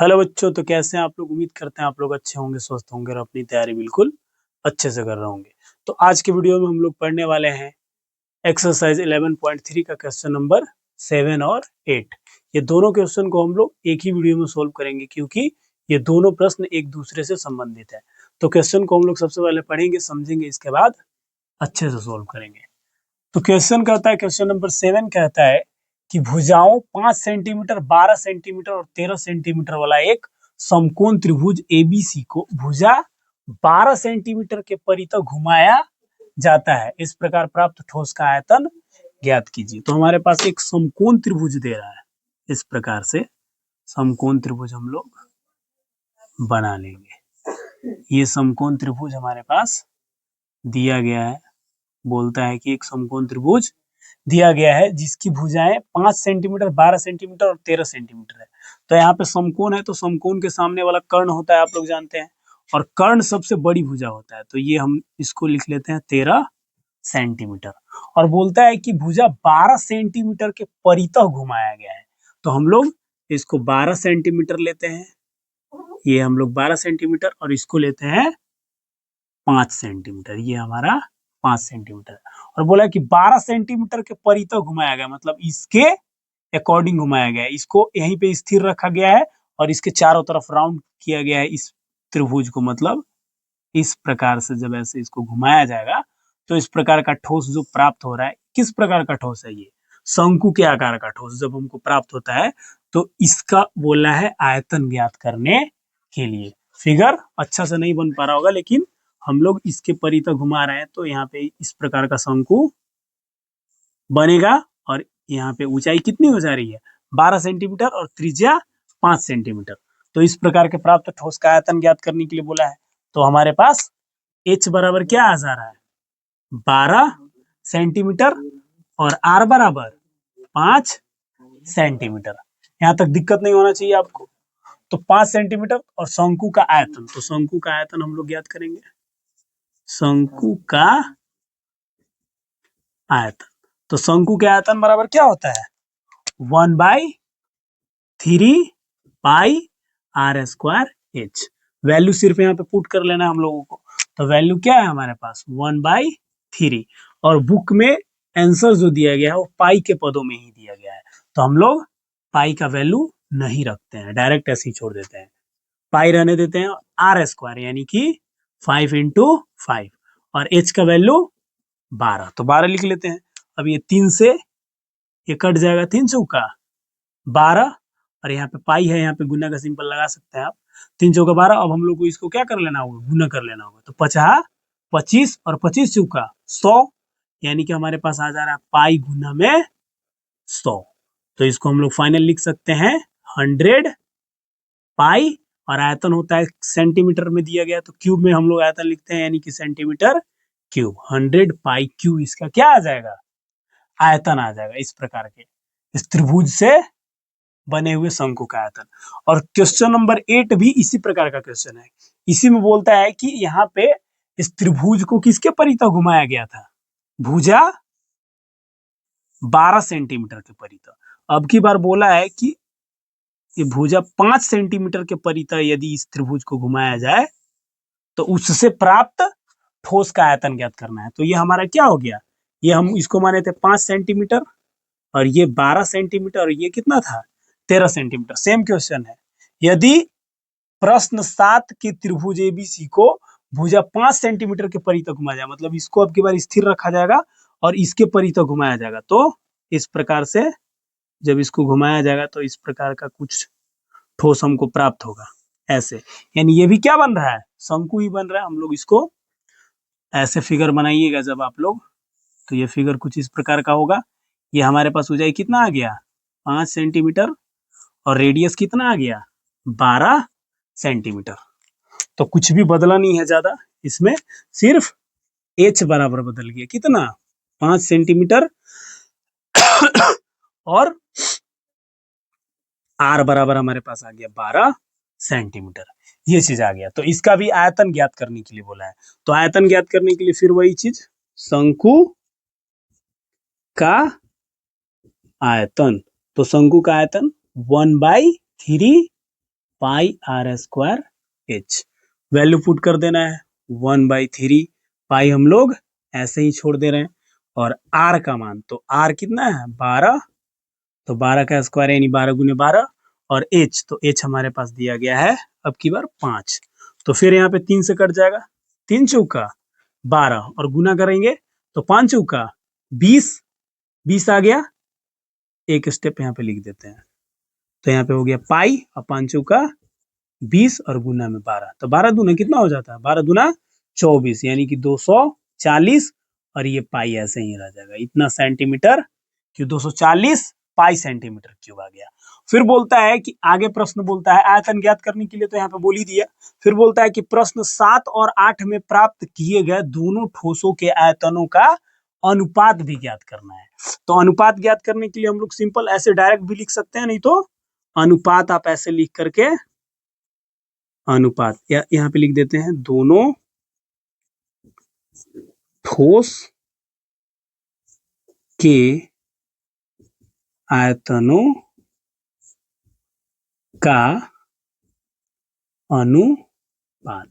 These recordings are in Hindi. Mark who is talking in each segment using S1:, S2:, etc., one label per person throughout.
S1: हेलो बच्चों, तो कैसे हैं आप लोग। उम्मीद करते हैं आप लोग अच्छे होंगे, स्वस्थ होंगे और अपनी तैयारी बिल्कुल अच्छे से कर रहे होंगे। तो आज के वीडियो में हम लोग पढ़ने वाले हैं एक्सरसाइज 11.3 का क्वेश्चन नंबर 7 और 8। ये दोनों क्वेश्चन को हम लोग एक ही वीडियो में सोल्व करेंगे क्योंकि ये दोनों प्रश्न एक दूसरे से संबंधित है। तो क्वेश्चन को हम लोग सबसे पहले पढ़ेंगे, समझेंगे, इसके बाद अच्छे से सोल्व करेंगे। तो क्वेश्चन कहता है, क्वेश्चन नंबर 7 कहता है कि भुजाओं 5 सेंटीमीटर, 12 सेंटीमीटर और 13 सेंटीमीटर वाला एक समकोण त्रिभुज एबीसी को भुजा 12 सेंटीमीटर के परितः घुमाया जाता है। इस प्रकार प्राप्त ठोस का आयतन ज्ञात कीजिए। तो हमारे पास एक समकोण त्रिभुज दे रहा है, इस प्रकार से समकोण त्रिभुज हम लोग बना लेंगे। ये समकोण त्रिभुज हमारे पास दिया गया है। बोलता है कि एक समकोण त्रिभुज दिया गया है जिसकी भुजाएं 5 सेंटीमीटर, 12 सेंटीमीटर और 13 सेंटीमीटर है। तो यहाँ पे समकोण है, तो समकोण के सामने वाला कर्ण होता है, आप लोग जानते हैं, और कर्ण सबसे बड़ी भुजा होता है। तो ये हम इसको लिख लेते हैं 13 सेंटीमीटर। और बोलता है कि भुजा 12 सेंटीमीटर के परितः घुमाया गया है। तो हम लोग इसको 12 सेंटीमीटर लेते हैं, ये हम लोग 12 सेंटीमीटर, और इसको लेते हैं 5 सेंटीमीटर, ये हमारा 5 सेंटीमीटर। और बोला कि 12 सेंटीमीटर के परितः घुमाया गया, मतलब इसके अकॉर्डिंग घुमाया गया है। इसको यहीं पे स्थिर रखा गया है और इसके चारों तरफ राउंड किया गया है इस त्रिभुज को। मतलब इस प्रकार से जब ऐसे इसको घुमाया जाएगा तो इस प्रकार का ठोस जो प्राप्त हो रहा है, किस प्रकार का ठोस है, ये शंकु के आकार का ठोस जब हमको प्राप्त होता है तो इसका बोला है आयतन ज्ञात करने के लिए। फिगर अच्छा से नहीं बन पा रहा होगा, लेकिन हम लोग इसके परितः घुमा रहे हैं तो यहाँ पे इस प्रकार का शंकु बनेगा। और यहाँ पे ऊंचाई कितनी हो जा रही है, 12 सेंटीमीटर, और त्रिज्या 5 सेंटीमीटर। तो इस प्रकार के प्राप्त ठोस का आयतन ज्ञात करने के लिए बोला है। तो हमारे पास H बराबर क्या आ जा रहा है, 12 सेंटीमीटर, और R बराबर 5 सेंटीमीटर। यहाँ तक दिक्कत नहीं होना चाहिए आपको। तो 5 सेंटीमीटर और शंकु का आयतन, तो शंकु का आयतन हम लोग ज्ञात करेंगे। शंकु का आयतन, तो शंकु के आयतन बराबर क्या होता है, 1/3 pi R square H. Value सिर्फ यहाँ पे पुट कर लेना है हम लोगों को। तो वैल्यू क्या है हमारे पास, 1/3। और बुक में आंसर जो दिया गया है वो पाई के पदों में ही दिया गया है, तो हम लोग पाई का वैल्यू नहीं रखते हैं, डायरेक्ट ऐसे ही छोड़ देते हैं। पाई रहने देते हैं। आर स्क्वायर यानी कि 5 × 5, और एच का वैल्यू 12, तो 12 लिख लेते हैं। अब ये 3 से ये कट जाएगा, 3 चौका 12, और यहाँ पे पाई है, यहाँ पे गुना का सिंपल लगा सकते हैं आप। 3 चौका 12। अब हम लोग को इसको क्या कर लेना होगा, गुना कर लेना होगा। तो 50 25 और 25 चौका 100, यानी कि हमारे पास आ जा रहा है पाई गुना में 100। तो इसको हम लोग फाइनल लिख सकते हैं 100 पाई, और आयतन होता है सेंटीमीटर में दिया गया, तो क्यूब में हम लोग आयतन लिखते हैं, यानी कि सेंटीमीटर क्यूब। 100 पाई क्यूब इसका क्या आ जाएगा, आयतन आ जाएगा। इस प्रकार के इस त्रिभुज से बने हुए शंकु का आयतन। और क्वेश्चन नंबर 8 भी इसी प्रकार का क्वेश्चन है। इसी में बोलता है कि यहाँ पे इस त्रिभुज को किसके परितः घुमाया गया था, भुजा 12 सेंटीमीटर के परितः। अब की बार बोला है कि ये भुजा 5 सेंटीमीटर के परितः यदि इस त्रिभुज को घुमाया जाए तो उससे प्राप्त ठोस का आयतन ज्ञात करना है। तो ये हमारा क्या हो गया, ये हम इसको माने थे 5 सेंटीमीटर, और ये 12 सेंटीमीटर, और ये कितना था, 13 सेंटीमीटर। सेम क्वेश्चन है। यदि प्रश्न 7 के त्रिभुज एबीसी को भुजा 5 सेंटीमीटर के परितः घुमाया जाए, मतलब इसको अब की बार स्थिर रखा जाएगा और इसके परितः घुमाया जाएगा, तो इस प्रकार से जब इसको घुमाया जाएगा तो इस प्रकार का कुछ ठोस हमको प्राप्त होगा ऐसे। यानी ये भी क्या बन रहा है, शंकु ही बन रहा है। हम लोग इसको ऐसे फिगर बनाइएगा जब आप लोग, तो ये फिगर कुछ इस प्रकार का होगा। ये हमारे पास ऊंचाई कितना आ गया, 5 सेंटीमीटर, और रेडियस कितना आ गया, 12 सेंटीमीटर। तो कुछ भी बदला नहीं है ज्यादा इसमें, सिर्फ h बराबर बदल गया, कितना, 5 सेंटीमीटर, और r बराबर हमारे पास आ गया 12 सेंटीमीटर। ये चीज आ गया। तो इसका भी आयतन ज्ञात करने के लिए बोला है। तो आयतन ज्ञात करने के लिए फिर वही चीज, शंकु का आयतन। तो शंकु का आयतन 1/3 pi R square H. Value put कर देना है 1/3 पाई, हम लोग ऐसे ही छोड़ दे रहे हैं। और आर का मान, तो आर कितना है 12, तो 12 का स्क्वायर यानी 12 गुने 12। और एच, तो एच हमारे पास दिया गया है अब की बार 5। तो फिर यहाँ पे 3 से कट जाएगा, 3 चौका 12 और गुना करेंगे तो 5 चौका 20, 20 आ गया। एक स्टेप यहाँ पे लिख देते हैं, तो यहाँ पे हो गया पाई और 5 चौका 20 और गुना में 12, तो 12 दूना कितना हो जाता है, 12 दूना 24 यानी कि 240। और ये पाई ऐसे ही रह जाएगा, इतना सेंटीमीटर क्यों 240 पाई सेंटीमीटर क्यूब आ गया। फिर बोलता है कि आगे प्रश्न बोलता है आयतन ज्ञात करने के लिए, तो यहाँ पे बोल ही दिया। फिर बोलता है कि प्रश्न 7 और 8 में प्राप्त किए गए दोनों ठोसों के आयतनों का अनुपात भी ज्ञात करना है। तो अनुपात ज्ञात करने के लिए हम लोग सिंपल ऐसे डायरेक्ट भी लिख सकते हैं, नहीं तो अनुपात आप ऐसे लिख करके अनुपात यहाँ पे लिख देते हैं, दोनों ठोस के आयतनों का अनुपात।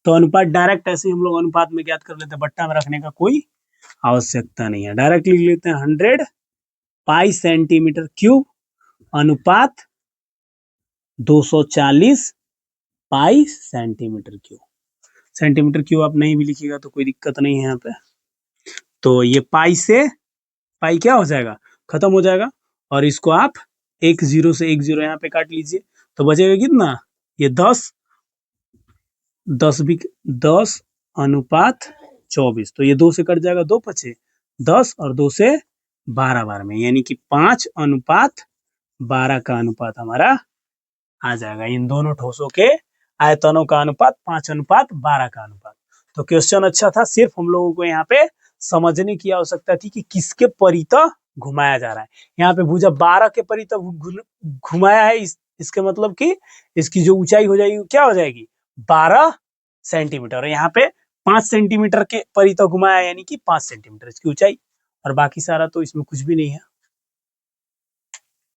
S1: तो अनुपात डायरेक्ट ऐसे हम लोग अनुपात में ज्ञात कर लेते हैं, बट्टा में रखने का कोई आवश्यकता नहीं है, डायरेक्ट लिख लेते हैं 100 पाई सेंटीमीटर क्यूब अनुपात 240 पाई सेंटीमीटर क्यूब। सेंटीमीटर क्यूब आप नहीं भी लिखिएगा तो कोई दिक्कत नहीं है यहाँ पे। तो ये पाई से पाई क्या हो जाएगा, खत्म हो जाएगा। और इसको आप एक जीरो से एक जीरो यहाँ पे काट लीजिए, तो बचेगा कितना, ये 10 10 अनुपात 24, तो ये 2 से कट जाएगा, 2 पचे 10 और 2 से 12 बार में, यानी कि 5 अनुपात 12 का अनुपात हमारा आ जाएगा। इन दोनों ठोसों के आयतनों का अनुपात 5 अनुपात 12 का अनुपात। तो क्वेश्चन अच्छा था, सिर्फ हम लोगों को यहाँ पे समझने की आवश्यकता थी कि किसके परितः घुमाया जा रहा है। यहाँ पे भुजा 12 के परितः घुमाया है, इसके मतलब कि इसकी जो ऊंचाई हो जाएगी क्या हो जाएगी 12 सेंटीमीटर। और यहाँ पे 5 सेंटीमीटर के परितः घुमाया यानी कि 5 सेंटीमीटर इसकी ऊंचाई। और बाकी सारा तो इसमें कुछ भी नहीं है।